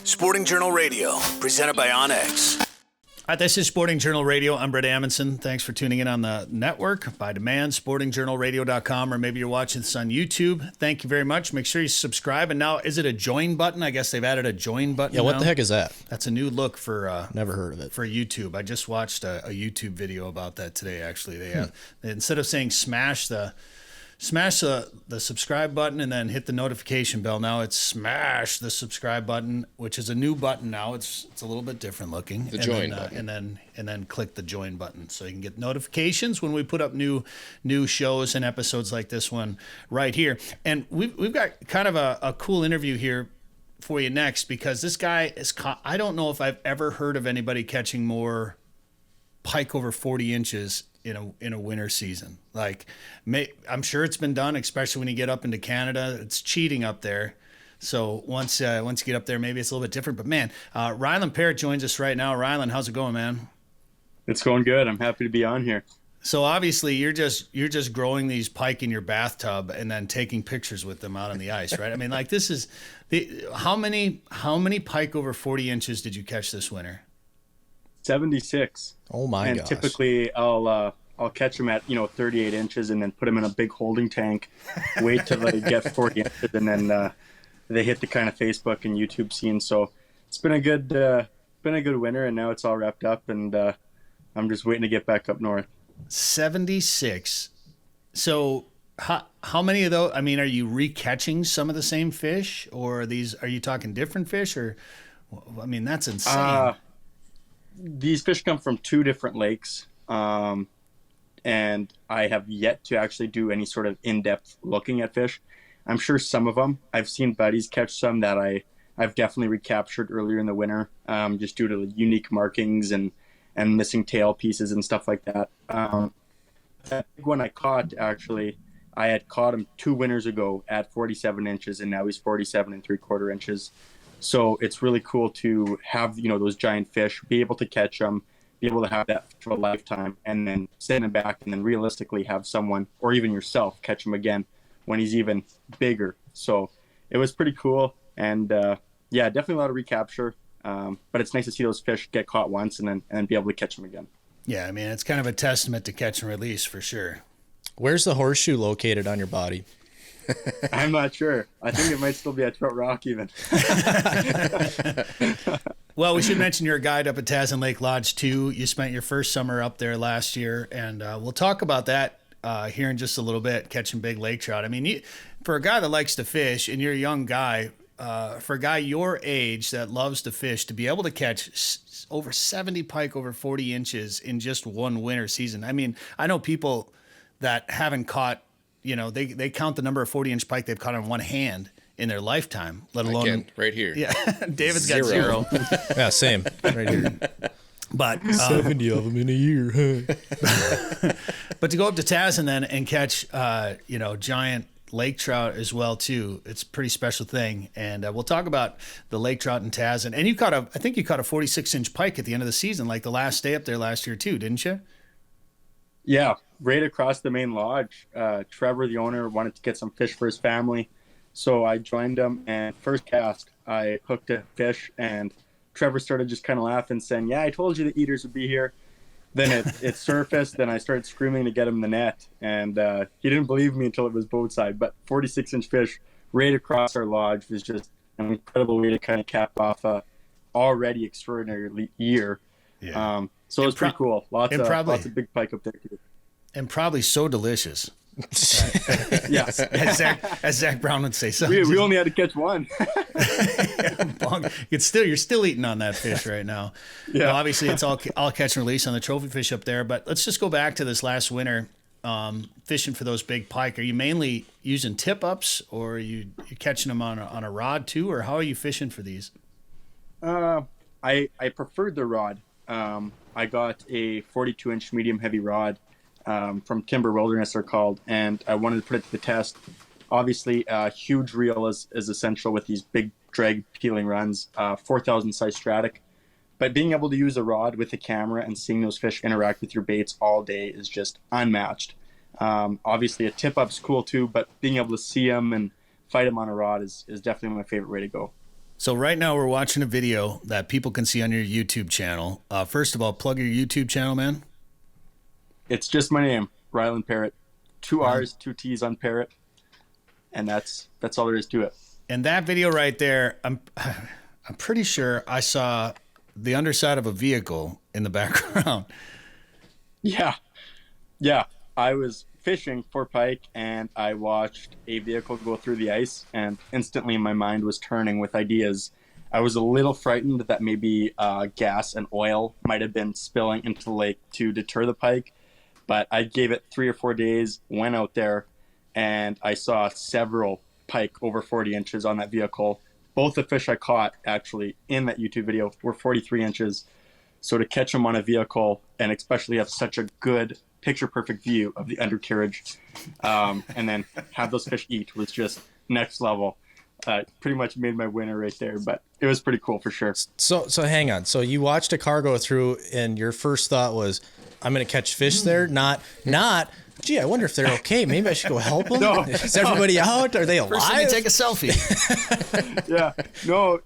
Sporting Journal Radio, presented by Onyx. All right, this is Sporting Journal Radio. I'm Brett Amundsen. Thanks for tuning in on the network by demand, sportingjournalradio.com, or maybe you're watching this on YouTube. Thank you very much. Make sure you subscribe. And now, is it a join button? I guess they've added a join button. Yeah, what now. the heck is that? That's a new look for never heard of it. For YouTube. I just watched a YouTube video about that today. Actually, they instead of saying smash the subscribe button and then hit the notification bell. Now it's smash the subscribe button, which is a new button now. It's a little bit different looking. The join button. And then click the join button so you can get notifications when we put up new shows and episodes like this one right here. And we've got kind of a cool interview here for you next, because this guy is I don't know if I've ever heard of anybody catching more pike over 40 inches in a winter season. Like, I'm sure it's been done, especially when you get up into Canada. It's cheating up there. So once you get up there, maybe it's a little bit different. But man, Rylan Parrot joins us right now. Rylan, how's it going, man? It's going good. I'm happy to be on here. So obviously you're just growing these pike in your bathtub and then taking pictures with them out on the ice, right? I mean, like, this is how many pike over 40 inches did you catch this winter? 76. Oh my gosh. And typically I'll catch them at 38 inches and then put them in a big holding tank, wait till they get 40 inches, and then they hit the kind of Facebook and YouTube scene. So it's been a good winter, and now it's all wrapped up, and I'm just waiting to get back up north. 76. So how many of those? I mean, are you recatching some of the same fish, or are you talking different fish? Or, I mean, that's insane. These fish come from two different lakes, and I have yet to actually do any sort of in-depth looking at fish. I'm sure some of them, I've seen buddies catch some that I've definitely recaptured earlier in the winter, just due to unique markings and missing tail pieces and stuff like that. That big one I caught, actually, I had caught him 2 winters ago at 47 inches, and now he's 47 3/4 inches. So it's really cool to have, those giant fish, be able to catch them, be able to have that for a lifetime, and then send them back, and then realistically have someone, or even yourself, catch him again when he's even bigger. So it was pretty cool. And definitely a lot of recapture. But it's nice to see those fish get caught once and then be able to catch them again. Yeah, I mean, it's kind of a testament to catch and release for sure. Where's the horseshoe located on your body? I'm not sure. I think it might still be at Trout Rock even. Well, we should mention you're a guide up at Tazin Lake Lodge too. You spent your first summer up there last year, and we'll talk about that here in just a little bit, catching big lake trout. I mean, for a guy that likes to fish, and you're a young guy, for a guy your age that loves to fish, to be able to catch over 70 pike over 40 inches in just one winter season. I mean, I know people that haven't caught, they count the number of 40-inch pike they've caught on one hand in their lifetime, let alone Again, right here. Yeah, David's got 0. Yeah, same. Right here. But 70 of them in a year. But to go up to Tazin then and catch, giant lake trout as well too, it's a pretty special thing. And we'll talk about the lake trout in Tazin. And I think you caught a 46-inch pike at the end of the season, like the last day up there last year too, didn't you? Yeah, right across the main lodge. Trevor, the owner, wanted to get some fish for his family. So I joined him, and first cast, I hooked a fish, and Trevor started just kind of laughing, saying, "Yeah, I told you the eaters would be here." Then it surfaced, and I started screaming to get him in the net, and he didn't believe me until it was boat side. But 46-inch fish right across our lodge was just an incredible way to kind of cap off a already extraordinary year. Yeah. So it was pretty cool. Lots of big pike up there too. And probably so delicious. Yes. As Zach Brown would say. So we only had to catch one. You're still eating on that fish right now. Yeah. Well, obviously, it's all catch and release on the trophy fish up there. But let's just go back to this last winter, fishing for those big pike. Are you mainly using tip-ups, or are you catching them on a rod too, or how are you fishing for these? I preferred the rod. I got a 42-inch medium heavy rod from Timber Wilderness, they're called, and I wanted to put it to the test. Obviously, a huge reel is essential with these big drag peeling runs, 4,000 size Stratic. But being able to use a rod with a camera and seeing those fish interact with your baits all day is just unmatched. Obviously, a tip-up's cool too, but being able to see them and fight them on a rod is definitely my favorite way to go. So right now we're watching a video that people can see on your YouTube channel. First of all, plug your YouTube channel, man. It's just my name, Rylan Parrot. 2 R's, 2 T's on Parrot, and that's all there is to it. And that video right there, I'm pretty sure I saw the underside of a vehicle in the background. Yeah. I was fishing for pike, and I watched a vehicle go through the ice, and instantly my mind was turning with ideas. I was a little frightened that maybe gas and oil might have been spilling into the lake to deter the pike, but I gave it 3 or 4 days, went out there, and I saw several pike over 40 inches on that vehicle. Both the fish I caught actually in that YouTube video were 43 inches. So to catch them on a vehicle and especially have such a good picture perfect view of the undercarriage and then have those fish eat was just next level. Pretty much made my winner right there, but it was pretty cool for sure. So hang on. So you watched a car go through and your first thought was, I'm going to catch fish there. Not, gee, I wonder if they're okay. Maybe I should go help them. No, Is everybody out? Are they alive? First, let me take a selfie. Yeah, no,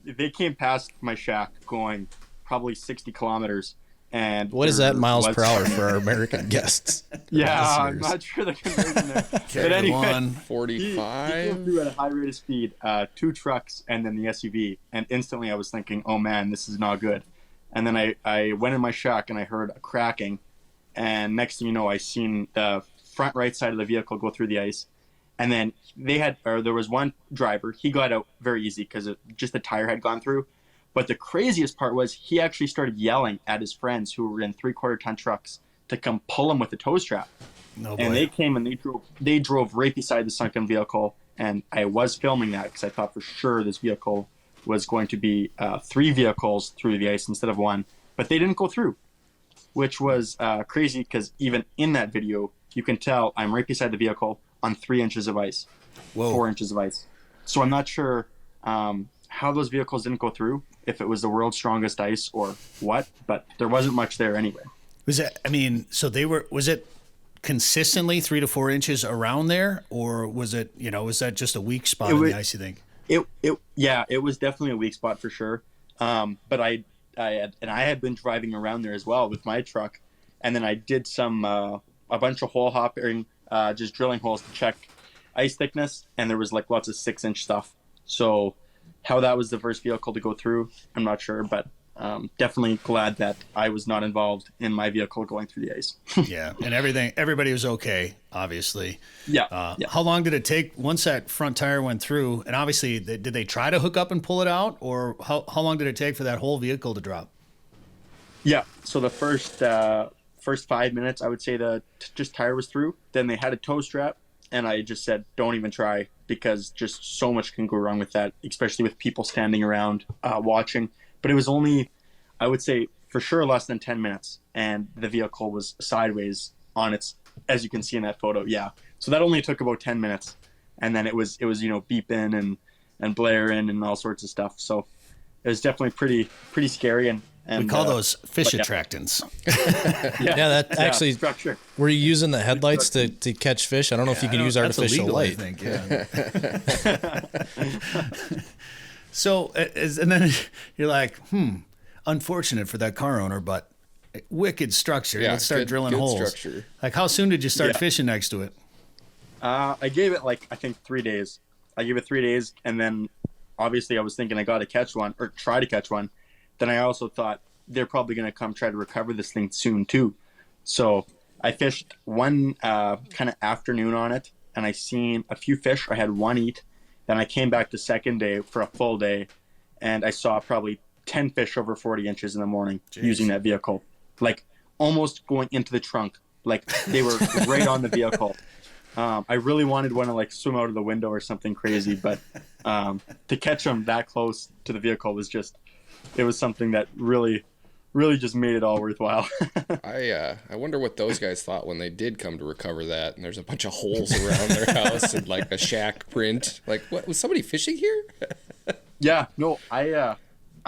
they came past my shack going probably 60 kilometers. And what is that miles per hour for our American guests? Yeah, I'm not sure the conversion there. But anyway, 45. He came through at a high rate of speed, 2 trucks and then the SUV. And instantly I was thinking, oh man, this is not good. And then I went in my shack and I heard a cracking. And next thing you know, I seen the front right side of the vehicle go through the ice. And then there was one driver. He got out very easy because just the tire had gone through. But the craziest part was he actually started yelling at his friends who were in 3/4 ton trucks to come pull him with the tow strap. No boy. And they came and they drove right beside the sunken vehicle. And I was filming that because I thought for sure this vehicle was going to be 3 vehicles through the ice instead of 1. But they didn't go through, which was crazy because even in that video, you can tell I'm right beside the vehicle on 3 inches of ice, 4 inches of ice. So I'm not sure how those vehicles didn't go through, if it was the world's strongest ice or what, but there wasn't much there anyway. Was it consistently 3 to 4 inches around there, or was it, was that just a weak spot in the ice, you think? It was definitely a weak spot for sure. But I had been driving around there as well with my truck, and then I did a bunch of hole hopping, just drilling holes to check ice thickness, and there was like lots of 6-inch stuff. So how that was the first vehicle to go through, I'm not sure, but definitely glad that I was not involved in my vehicle going through the ice. Yeah, and everybody was okay, obviously. Yeah, yeah. How long did it take once that front tire went through? And obviously, did they try to hook up and pull it out, or how long did it take for that whole vehicle to drop? Yeah, so the first 5 minutes, I would say the just tire was through. Then they had a tow strap, and I just said, don't even try, because just so much can go wrong with that, especially with people standing around watching. But it was only, I would say, for sure less than 10 minutes, and the vehicle was sideways on its, as you can see in that photo. Yeah, so that only took about 10 minutes, and then it was beeping and blaring and all sorts of stuff. So it was definitely pretty scary, and we call those fish attractants. Actually, structure. Were you using the headlights to catch fish? I don't know if you can use artificial light. I think, yeah. So, and then you're like, unfortunate for that car owner, but wicked structure. Yeah, let's start drilling holes. Structure. Like, how soon did you start fishing next to it? I gave it I think 3 days. I gave it 3 days, and then obviously I was thinking I got to catch one or try to catch one. Then I also thought they're probably going to come try to recover this thing soon too. So I fished one kind of afternoon on it, and I seen a few fish. I had one eat. Then I came back the second day for a full day, and I saw probably 10 fish over 40 inches in the morning. Jeez. Using that vehicle, like almost going into the trunk. Like they were right on the vehicle. I really wanted one to swim out of the window or something crazy, but to catch them that close to the vehicle was it was something that really just made it all worthwhile. I wonder what those guys thought when they did come to recover that, and there's a bunch of holes around their house and a shack print. Like, what, was somebody fishing here? Yeah, no, I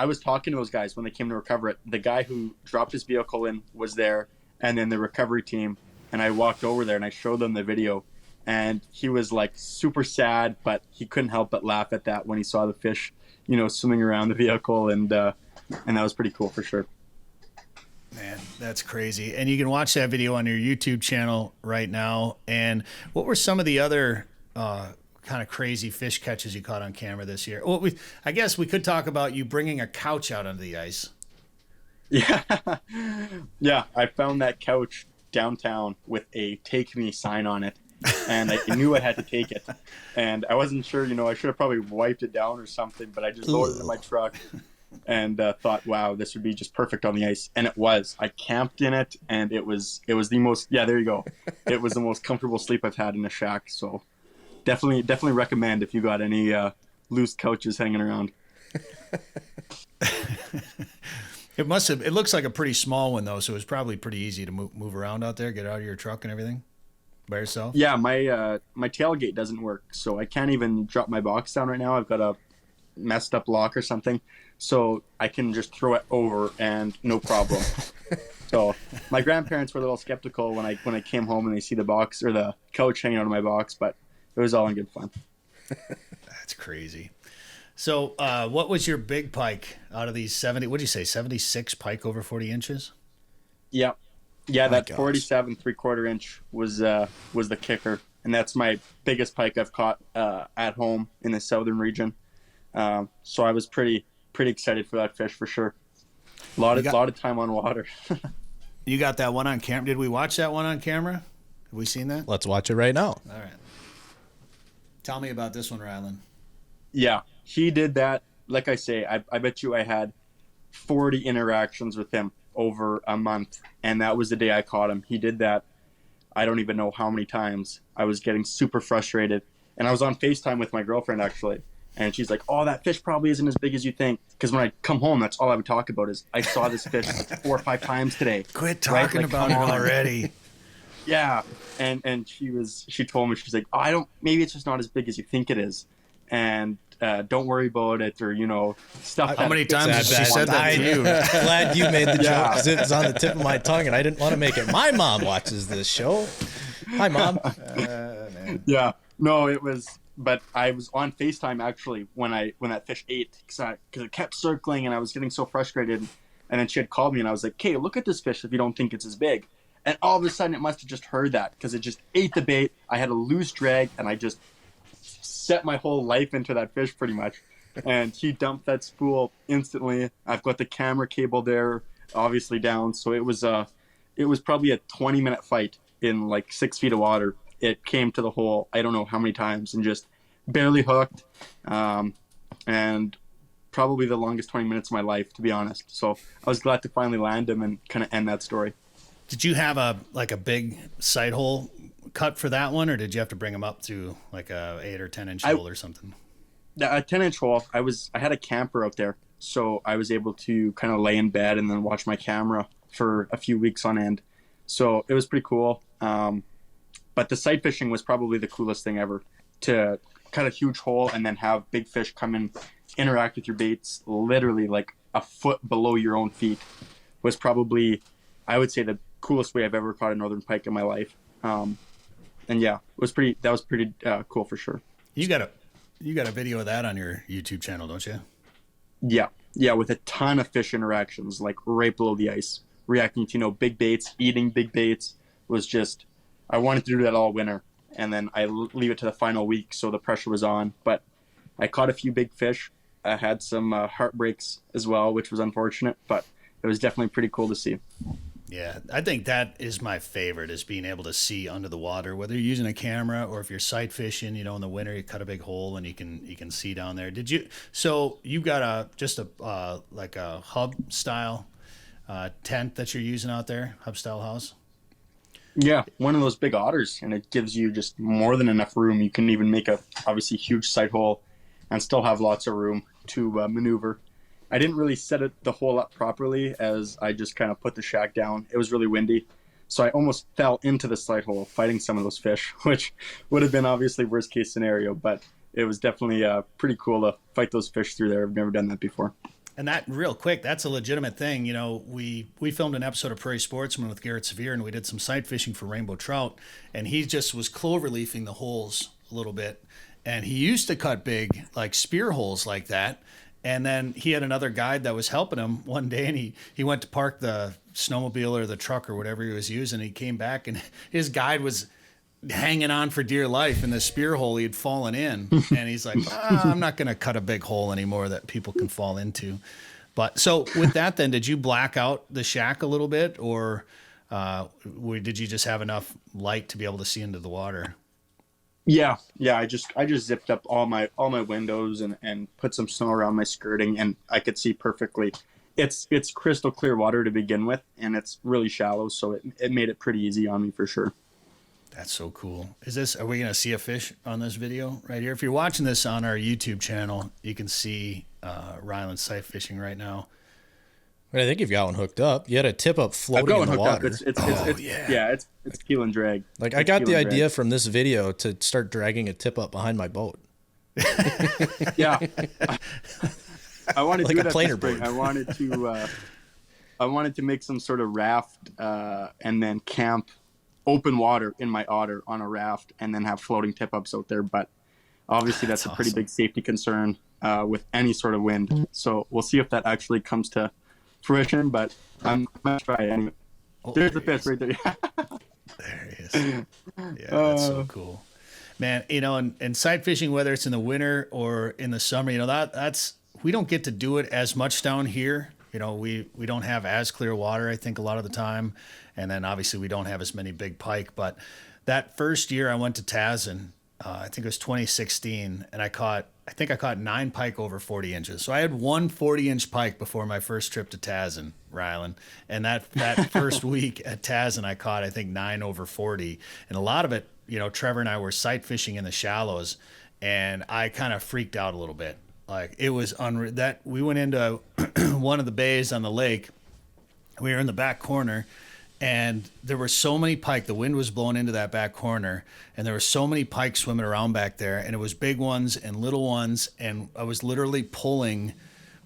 was talking to those guys when they came to recover it. The guy who dropped his vehicle in was there, and then the recovery team, and I walked over there and I showed them the video, and he was like super sad, but he couldn't help but laugh at that when he saw the fish, swimming around the vehicle, and that was pretty cool for sure. Man, that's crazy. And you can watch that video on your YouTube channel right now. And what were some of the other kind of crazy fish catches you caught on camera this year? Well, I guess we could talk about you bringing a couch out onto the ice. Yeah. Yeah, I found that couch downtown with a "Take Me" sign on it, and I knew I had to take it. And I wasn't sure, I should have probably wiped it down or something, but I just loaded it in my truck and thought, wow, this would be just perfect on the ice. And it was. I camped in it, and it was the most, yeah, there you go. It was the most comfortable sleep I've had in a shack. So definitely recommend if you got any loose couches hanging around. It looks like a pretty small one though, so it was probably pretty easy to move around out there, get out of your truck and everything by yourself. Yeah, my tailgate doesn't work, so I can't even drop my box down right now. I've got a messed up lock or something, so I can just throw it over and no problem. So my grandparents were a little skeptical when I came home and they see the box or the couch hanging out of my box, but it was all in good fun. That's crazy. So what was your big pike out of these 70, what did you say, 76 pike over 40 inches? Yeah. Yeah, that gosh. 47 3/4 inch was the kicker. And that's my biggest pike I've caught at home in the southern region. So I was pretty excited for that fish for sure. A lot of time on water. You got that one on camera. Did we watch that one on camera? Have we seen that? Let's watch it right now. All right. Tell me about this one, Rylan. Yeah, he did that. Like I say, I bet you I had 40 interactions with him over a month, and that was the day I caught him. He did that. I don't even know how many times. I was getting super frustrated, and I was on FaceTime with my girlfriend actually, and she's like, "Oh, that fish probably isn't as big as you think." Because when I come home, that's all I would talk about is I saw this fish like 4 or 5 times today. Quit talking about it already. Yeah, and she told me, she's like, "Oh, maybe it's just not as big as you think it is, and don't worry about it," or stuff. How many times has she said that to you? Glad you made the joke because it's on the tip of my tongue and I didn't want to make it. My mom watches this show. Hi, Mom. Yeah, no, it was. But I was on FaceTime actually when that fish ate because it kept circling and I was getting so frustrated. And then she had called me and I was like, "Okay, look at this fish if you don't think it's as big." And all of a sudden it must have just heard that because it just ate the bait. I had a loose drag and I just set my whole life into that fish pretty much. And he dumped that spool instantly. I've got the camera cable there, obviously down. So it was probably a 20-minute fight in like 6 feet of water. It came to the hole, I don't know how many times, and just barely hooked. And probably the longest 20 minutes of my life, to be honest. So I was glad to finally land him and kind of end that story. Did you have a big sight hole cut for that one, or did you have to bring him up to like a 8 or 10 inch hole or something? A 10-inch hole. I had a camper out there, so I was able to kind of lay in bed and then watch my camera for a few weeks on end. So it was pretty cool. But the sight fishing was probably the coolest thing ever. To cut a huge hole and then have big fish come and interact with your baits literally like a foot below your own feet was probably, I would say, the coolest way I've ever caught a northern pike in my life. And yeah, that was pretty cool for sure. You got a video of that on your YouTube channel, don't you? Yeah, with a ton of fish interactions, like right below the ice, reacting to big baits, eating big baits. Was just, I wanted to do that all winter, and then I leave it to the final week, so the pressure was on. But I caught a few big fish. I had some heartbreaks as well, which was unfortunate, but it was definitely pretty cool to see. Yeah, I think that is my favorite, is being able to see under the water, whether you're using a camera or if you're sight fishing. In the winter, you cut a big hole and you can see down there. So you got a hub style tent that you're using out there, hub style house? Yeah, one of those big otters, and it gives you just more than enough room. You can even make a obviously huge sight hole and still have lots of room to maneuver. I didn't really set the hole up properly, as I just kind of put the shack down. It was really windy, so I almost fell into the sight hole fighting some of those fish, which would have been obviously worst case scenario, but it was definitely pretty cool to fight those fish through there. I've never done that before. And that, real quick, that's a legitimate thing. You know, we filmed an episode of Prairie Sportsman with Garrett Sevier, and we did some sight fishing for rainbow trout, and he just was clover leafing the holes a little bit. And he used to cut big, like spear holes like that. And then he had another guide that was helping him one day, and he went to park the snowmobile or the truck or whatever he was using. He came back, and his guide was hanging on for dear life in the spear hole he had fallen in. And he's like, I'm not going to cut a big hole anymore that people can fall into. But so with that, then, did you black out the shack a little bit, or did you just have enough light to be able to see into the water? Yeah. I just zipped up all my windows and put some snow around my skirting, and I could see perfectly. It's crystal clear water to begin with, and it's really shallow, so it made it pretty easy on me for sure. That's so cool. Are we going to see a fish on this video right here? If you're watching this on our YouTube channel, you can see Rylan sight fishing right now. I think you've got one hooked up. You had a tip up floating in the water. It's keel and drag. Like, I got the idea from this video to start dragging a tip up behind my boat. Yeah. I wanted to Like do a planer board. I wanted to make some sort of raft and then camp open water in my otter on a raft and then have floating tip ups out there. But obviously that's a pretty big safety concern with any sort of wind. So we'll see if that actually comes to fruition, but I'm going to try it anyway. There's the fish right there. There he is. Yeah, that's so cool. Man, you know, and sight fishing, whether it's in the winter or in the summer, you know, that's we don't get to do it as much down here. You know, we don't have as clear water, I think, a lot of the time. And then obviously we don't have as many big pike. But that first year I went to Tazin, I think it was 2016, and I think I caught 9 pike over 40 inches. So I had one 40-inch pike before my first trip to Tazin, Rylan. And that first week at Tazin, I caught, I think, 9 over 40. And a lot of it, you know, Trevor and I were sight fishing in the shallows, and I kind of freaked out a little bit. Like, it was unreal. That we went into one of the bays on the lake. We were in the back corner, and there were so many pike. The wind was blowing into that back corner, and there were so many pike swimming around back there, and it was big ones and little ones, and I was literally pulling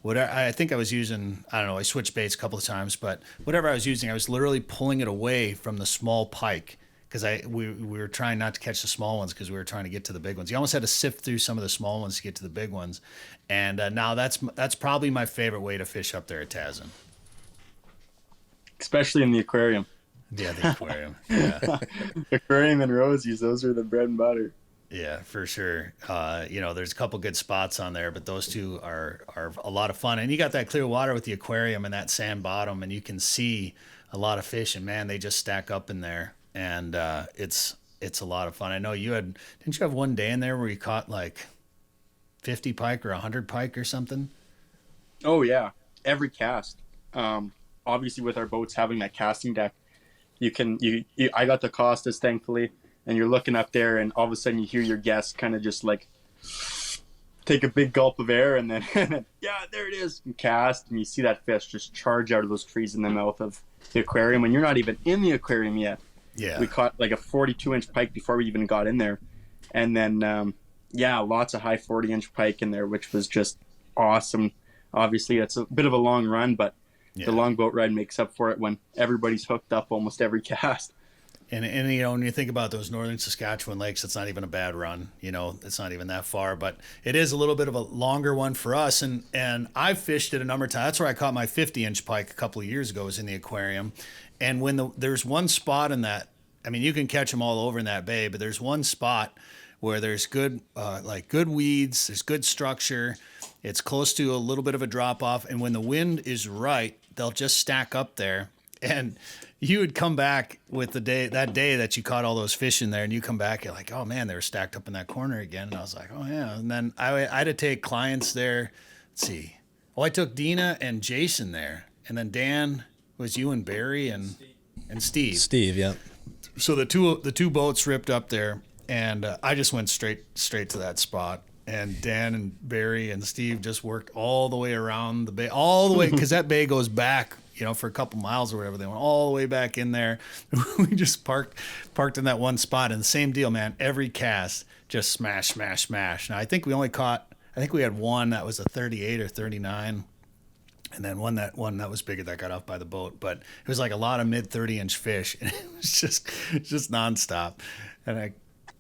whatever. I think I was using, I don't know, I switched baits a couple of times, but whatever I was using, I was literally pulling it away from the small pike, because we were trying not to catch the small ones because we were trying to get to the big ones. You almost had to sift through some of the small ones to get to the big ones. And now that's probably my favorite way to fish up there at Tazin. Especially in the aquarium. Yeah, the aquarium. Yeah. Aquarium and Rosie's, those are the bread and butter. Yeah, for sure. You know, there's a couple good spots on there, but those two are a lot of fun. And you got that clear water with the aquarium and that sand bottom, and you can see a lot of fish. And man, they just stack up in there. And it's a lot of fun. I know didn't you have one day in there where you caught like 50 pike or 100 pike or something? Oh yeah, every cast. Obviously with our boats having that casting deck, I got the Costas, thankfully, and you're looking up there, and all of a sudden you hear your guests kind of just like take a big gulp of air, and then yeah, there it is, and cast, and you see that fish just charge out of those trees in the mouth of the aquarium, and you're not even in the aquarium yet. Yeah, we caught like a 42-inch pike before we even got in there, and then lots of high 40-inch pike in there, which was just awesome. Obviously, it's a bit of a long run, but the long boat ride makes up for it when everybody's hooked up almost every cast. And you know, when you think about those northern Saskatchewan lakes, it's not even a bad run. You know, it's not even that far, but it is a little bit of a longer one for us. And I've fished it a number of times. That's where I caught my 50-inch pike a couple of years ago, was in the aquarium. And when there's one spot in that, I mean, you can catch them all over in that bay, but there's one spot where there's good weeds, there's good structure. It's close to a little bit of a drop off. And when the wind is right, they'll just stack up there. And you would come back with that day that you caught all those fish in there, and you come back, you're like, oh man, they were stacked up in that corner again. And I was like, oh yeah. And then I had to take clients there. Let's see. Oh, I took Dina and Jason there. And then Dan was you and Barry and Steve. Steve, yeah. So the two boats ripped up there, and I just went straight to that spot. And Dan and Barry and Steve just worked all the way around the bay, all the way, because that bay goes back, you know, for a couple miles or whatever. They went all the way back in there. We just parked in that one spot, and the same deal, man. Every cast just smash. Now I think we had one that was a 38 or 39, And then one that was bigger that got off by the boat, but it was like a lot of mid 30-inch fish, and it was just nonstop. And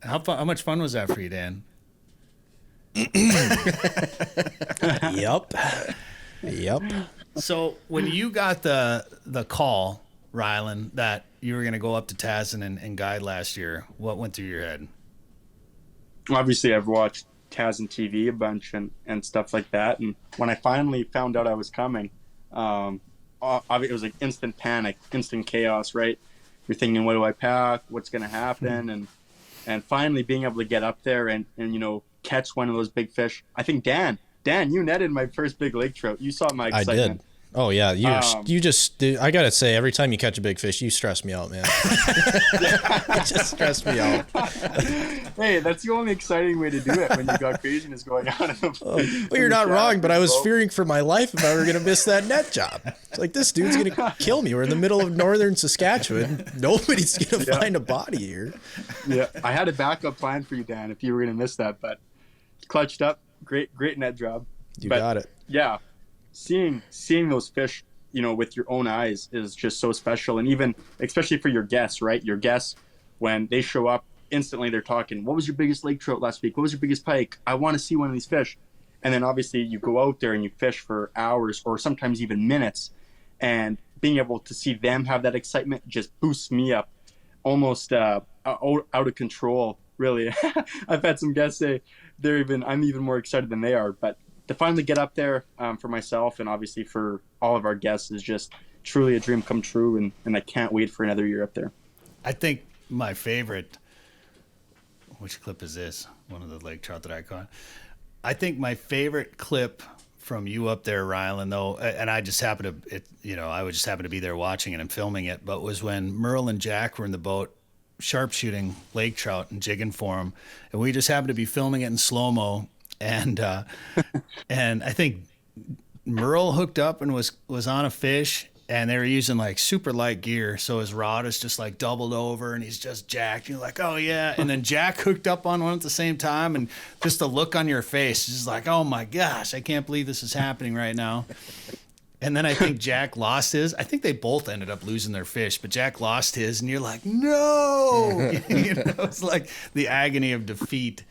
how much fun was that for you, Dan? Yep. So when you got the call, Rylan, that you were going to go up to Tazin and guide last year, what went through your head? Obviously, I've watched Tazin TV a bunch and stuff like that. And when I finally found out I was coming, it was like instant panic, instant chaos, right? You're thinking, what do I pack? What's going to happen? And finally being able to get up there and catch one of those big fish. I think Dan, you netted my first big lake trout. You saw my excitement. I did. Oh yeah, you just. I gotta say, every time you catch a big fish, you stress me out, man. You just stress me out. Hey, that's the only exciting way to do it when you got craziness going on. Well, you're not wrong, but I was fearing for my life if I were gonna miss that net job. It's like, this dude's gonna kill me. We're in the middle of northern Saskatchewan. Nobody's gonna find a body here. Yeah, I had a backup plan for you, Dan, if you were gonna miss that, but clutched up. Great net job. You got it. Yeah. Seeing those fish, with your own eyes is just so special. And even, especially for your guests, right? Your guests, when they show up, instantly they're talking, what was your biggest lake trout last week? What was your biggest pike? I want to see one of these fish. And then obviously you go out there and you fish for hours or sometimes even minutes. And being able to see them have that excitement just boosts me up almost out of control, really. I've had some guests say I'm even more excited than they are. But to finally get up there for myself and obviously for all of our guests is just truly a dream come true, and I can't wait for another year up there. I think my favorite, which clip is this? One of the lake trout that I caught. I think my favorite clip from you up there, Rylan, though, and I just happened to, I would just happen to be there watching it and filming it, but was when Merle and Jack were in the boat sharpshooting lake trout and jigging for them, and we just happened to be filming it in slow-mo. And I think Merle hooked up and was on a fish, and they were using like super light gear, so his rod is just like doubled over, and he's just jacked. You're like, oh yeah. And then Jack hooked up on one at the same time, and just the look on your face is just like, oh my gosh, I can't believe this is happening right now. And then I think Jack lost his. I think they both ended up losing their fish, but Jack lost his, and you're like, no. It's like the agony of defeat.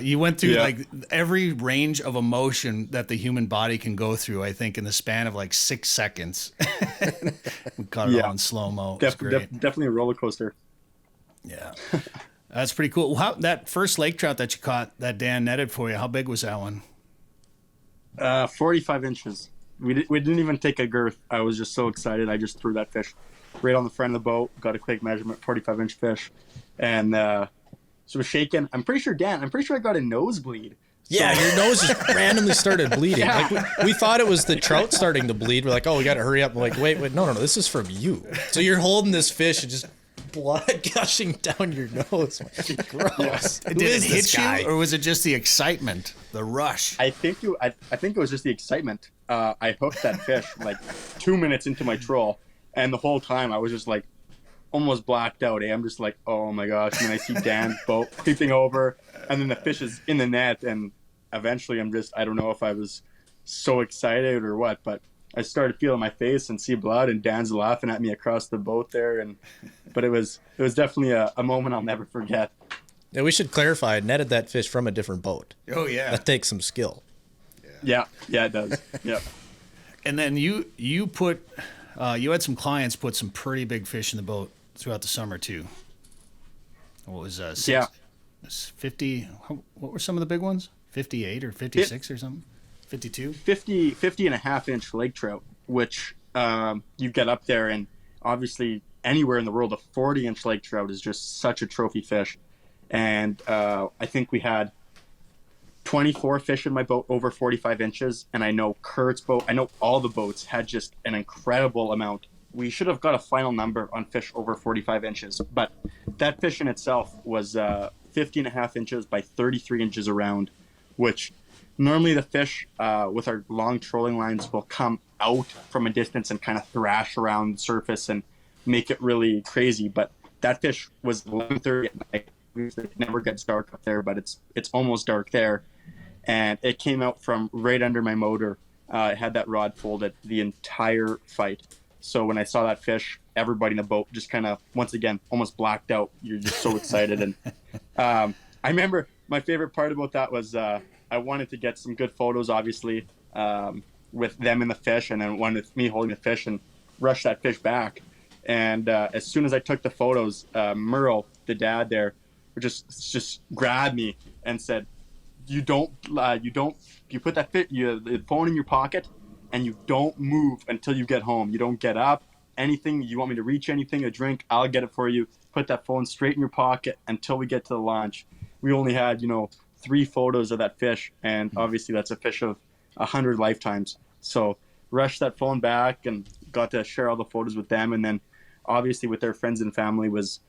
You went through like every range of emotion that the human body can go through, I think, in the span of like 6 seconds. We caught it all in slow-mo. It was great. Definitely a roller coaster. Yeah. That's pretty cool. That first lake trout that you caught that Dan netted for you, how big was that one? 45 inches. We didn't even take a girth. I was just so excited. I just threw that fish right on the front of the boat, got a quick measurement, 45-inch fish. And so we're shaking. I'm pretty sure I got a nosebleed. Yeah, your nose just randomly started bleeding. Yeah. Like we thought it was the trout starting to bleed. We're like, oh, we got to hurry up. We're like, wait, no, this is from you. So you're holding this fish and just blood gushing down your nose. Gross. Did it hit you, or was it just the excitement, the rush? I think it was just the excitement. I hooked that fish like 2 minutes into my troll, and the whole time I was just like almost blacked out. I'm just like, oh my gosh. And then I see Dan's boat creeping over, and then the fish is in the net, and eventually I don't know if I was so excited or what, but I started feeling my face and see blood, and Dan's laughing at me across the boat there. But it was definitely a moment I'll never forget. Yeah, we should clarify. I netted that fish from a different boat. Oh yeah. That takes some skill. Yeah, it does. Yeah. And then you had some clients put some pretty big fish in the boat throughout the summer too. What was 50? What were some of the big ones? 58 or 56 or something? 52? 50 and a half inch lake trout, which you get up there, and obviously anywhere in the world, a 40-inch lake trout is just such a trophy fish. And I think we had 24 fish in my boat over 45 inches. And I know Kurt's boat, I know all the boats had just an incredible amount. We should have got a final number on fish over 45 inches, but that fish in itself was 50 and a half inches by 33 inches around, which normally the fish with our long trolling lines will come out from a distance and kind of thrash around the surface and make it really crazy. But that fish was 11:30 at night. It never gets dark up there, but it's almost dark there. And it came out from right under my motor had that rod folded the entire fight. So when I saw that fish, everybody in the boat just kind of, once again, almost blacked out. You're just so excited. And I remember my favorite part about that was I wanted to get some good photos, obviously, with them and the fish, and then one with me holding the fish and rush that fish back. And as soon as I took the photos, Merle, the dad there, just grabbed me and said, you put the phone in your pocket and you don't move until you get home. You don't get up, anything. You want me to reach anything, a drink, I'll get it for you. Put that phone straight in your pocket until we get to the launch. We only had, 3 photos of that fish. And obviously that's a fish of 100 lifetimes. So rushed that phone back and got to share all the photos with them. And then obviously with their friends and family was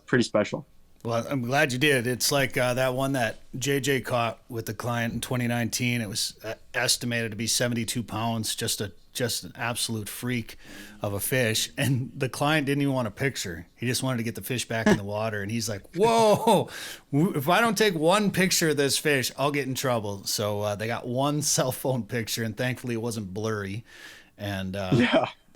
pretty special. Well, I'm glad you did. It's like that one that JJ caught with the client in 2019. It was estimated to be 72 pounds, just an absolute freak of a fish. And the client didn't even want a picture. He just wanted to get the fish back in the water. And he's like, whoa, if I don't take one picture of this fish, I'll get in trouble. So they got one cell phone picture, and thankfully it wasn't blurry. And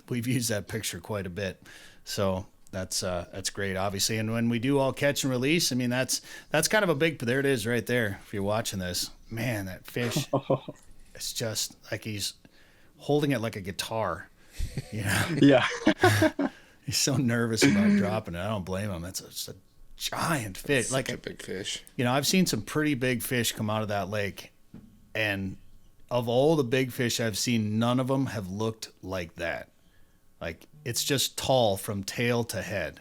we've used that picture quite a bit. So that's great, obviously. And when we do all catch and release, I mean, that's kind of a big, there it is right there. If you're watching this, man, that fish, it's just like he's holding it like a guitar. Yeah. He's so nervous about dropping it. I don't blame him. It's a giant fish. Such a big fish. I've seen some pretty big fish come out of that lake, and of all the big fish I've seen, none of them have looked like that. Like, it's just tall from tail to head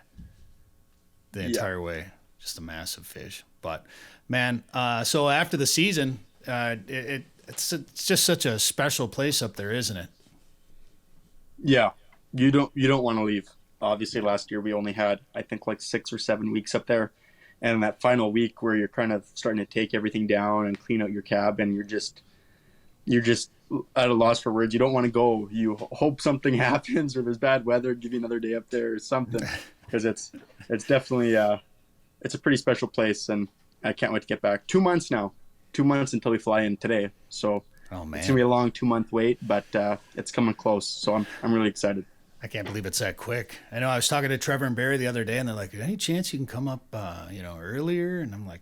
the entire way. Just a massive fish. But, man, so after the season, it's just such a special place up there, isn't it? Yeah. You don't want to leave. Obviously, last year we only had, I think, like 6 or 7 weeks up there. And that final week where you're kind of starting to take everything down and clean out your cabin, you're just at a loss for words. You don't want to go. You hope something happens or there's bad weather, give you another day up there or something, because it's definitely it's a pretty special place, and I can't wait to get back. 2 months now. 2 months until we fly in today. So it's gonna be a long 2-month wait, but it's coming close. So I'm really excited. I can't believe it's that quick. I know I was talking to Trevor and Barry the other day, and they're like, any chance you can come up earlier? And I'm like,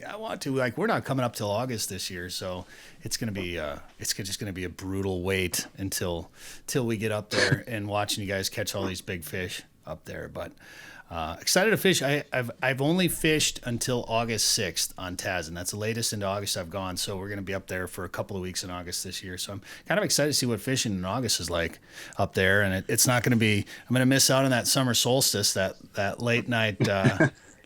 I want to. Like, we're not coming up till August this year, so it's gonna be it's just gonna be a brutal wait until we get up there and watching you guys catch all these big fish up there. But excited to fish. I've only fished until August 6th on Tazin. That's the latest into August I've gone. So we're gonna be up there for a couple of weeks in August this year. So I'm kind of excited to see what fishing in August is like up there. And it's not gonna be. I'm gonna miss out on that summer solstice, that late night.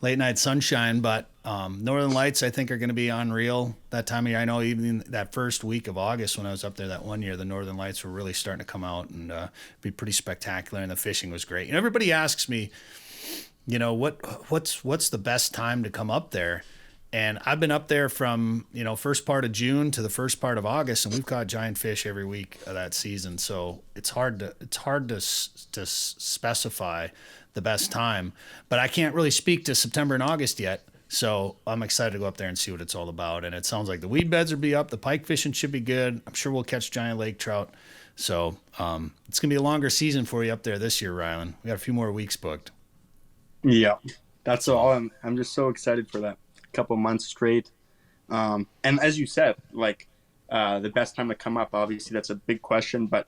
Late night sunshine, but Northern Lights I think are going to be unreal that time of year. I know even that first week of August when I was up there that one year, the Northern Lights were really starting to come out and be pretty spectacular, and the fishing was great. Everybody asks me, what's the best time to come up there? And I've been up there from first part of June to the first part of August, and we've caught giant fish every week of that season. So it's hard to specify the best time, but I can't really speak to September and August yet. So I'm excited to go up there and see what it's all about. And it sounds like the weed beds will be up. The pike fishing should be good. I'm sure we'll catch giant lake trout. So it's going to be a longer season for you up there this year, Rylan. We got a few more weeks booked. Yeah, that's all. I'm just so excited for that. A couple months straight. And as you said, like the best time to come up, obviously that's a big question, but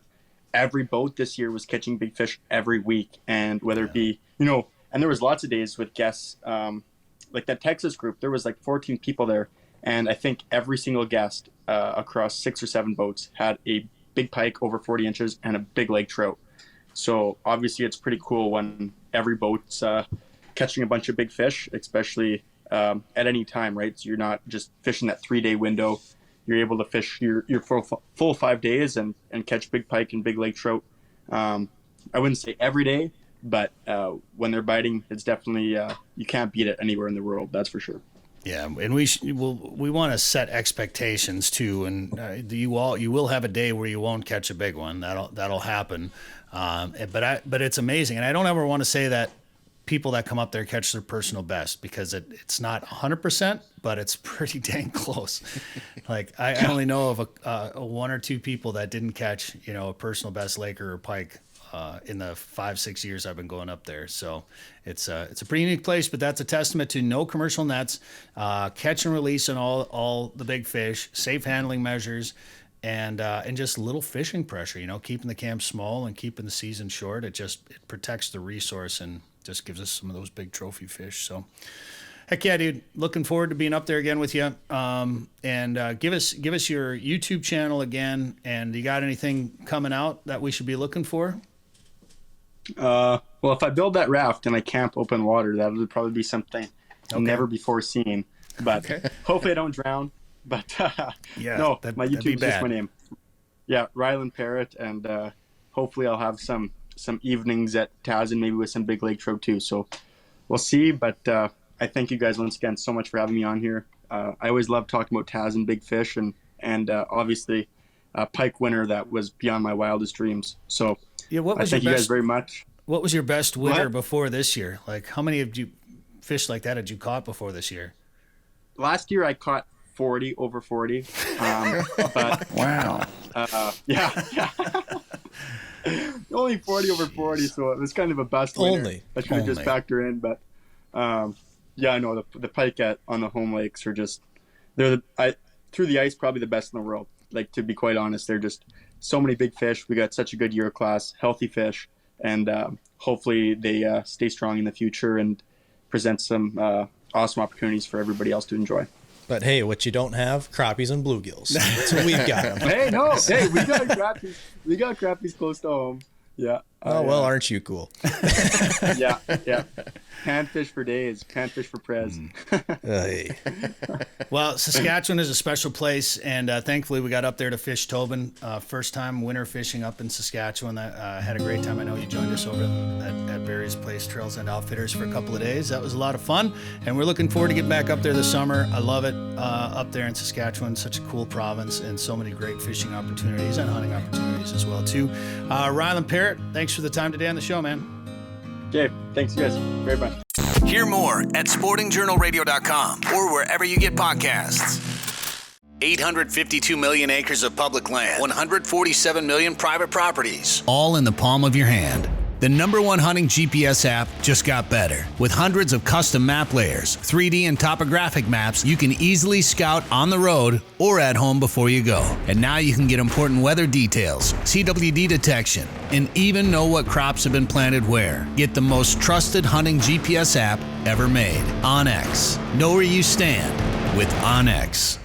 every boat this year was catching big fish every week. And whether it be, and there was lots of days with guests, like that Texas group, there was like 14 people there. And I think every single guest across 6 or 7 boats had a big pike over 40 inches and a big lake trout. So obviously it's pretty cool when every boat's catching a bunch of big fish, especially at any time, right? So you're not just fishing that 3-day window. You're able to fish your full 5 days and catch big pike and big lake trout. I wouldn't say every day, but when they're biting, it's definitely you can't beat it anywhere in the world. That's for sure. Yeah, and we want to set expectations too, and you will have a day where you won't catch a big one. That'll happen. But it's amazing, and I don't ever want to say that people that come up there catch their personal best, because it's not 100%, but it's pretty dang close. Like I only know of a one or two people that didn't catch, a personal best laker or pike in the 5-6 years I've been going up there. So it's a pretty unique place, but that's a testament to no commercial nets, catch and release on all the big fish, safe handling measures, and just little fishing pressure, keeping the camp small and keeping the season short. It protects the resource and just gives us some of those big trophy fish. So heck yeah, dude, looking forward to being up there again with you. And give us your YouTube channel again. And you got anything coming out that we should be looking for? Well, if I build that raft and I camp open water, that would probably be something never before seen. But hopefully I don't drown. But no, my YouTube is just my name. Yeah, Rylan Parrot, and hopefully I'll have some evenings at Tazin, maybe with some big lake trout too. So we'll see. But I thank you guys once again so much for having me on here. I always love talking about Tazin, big fish, and obviously a pike winner that was beyond my wildest dreams. So yeah, I thank you guys very much. What was your best winner before this year? Like, how many of you fish like that had you caught before this year? Last year I caught 40 over 40. But wow. Yeah. Only 40 over 40, so it was kind of a best winner. I should have just factor in, but yeah, I know the pike on the home lakes are just through the ice probably the best in the world. Like, to be quite honest, they're just so many big fish. We got such a good year class, healthy fish, and hopefully they stay strong in the future and present some awesome opportunities for everybody else to enjoy. But hey, what you don't have, crappies and bluegills. That's what we've got them. Hey, we got crappies. We got crappies close to home. Yeah. Oh, well, aren't you cool? Yeah. Panfish for days. Panfish for prez. Hey. Well, Saskatchewan is a special place, and thankfully we got up there to fish Tobin. First time winter fishing up in Saskatchewan. Had a great time. I know you joined us over at Barry's Place, Trails and Outfitters, for a couple of days. That was a lot of fun, and we're looking forward to getting back up there this summer. I love it up there in Saskatchewan. Such a cool province, and so many great fishing opportunities and hunting opportunities as well, too. Rylan Parrot, thanks for the time today on the show, man. Okay, thanks, guys, very much. Hear more at sportingjournalradio.com or wherever you get podcasts. 852 million acres of public land, 147 million private properties, all in the palm of your hand. The #1 hunting GPS app just got better. With hundreds of custom map layers, 3D and topographic maps, you can easily scout on the road or at home before you go. And now you can get important weather details, CWD detection, and even know what crops have been planted where. Get the most trusted hunting GPS app ever made. OnX. Know where you stand with OnX.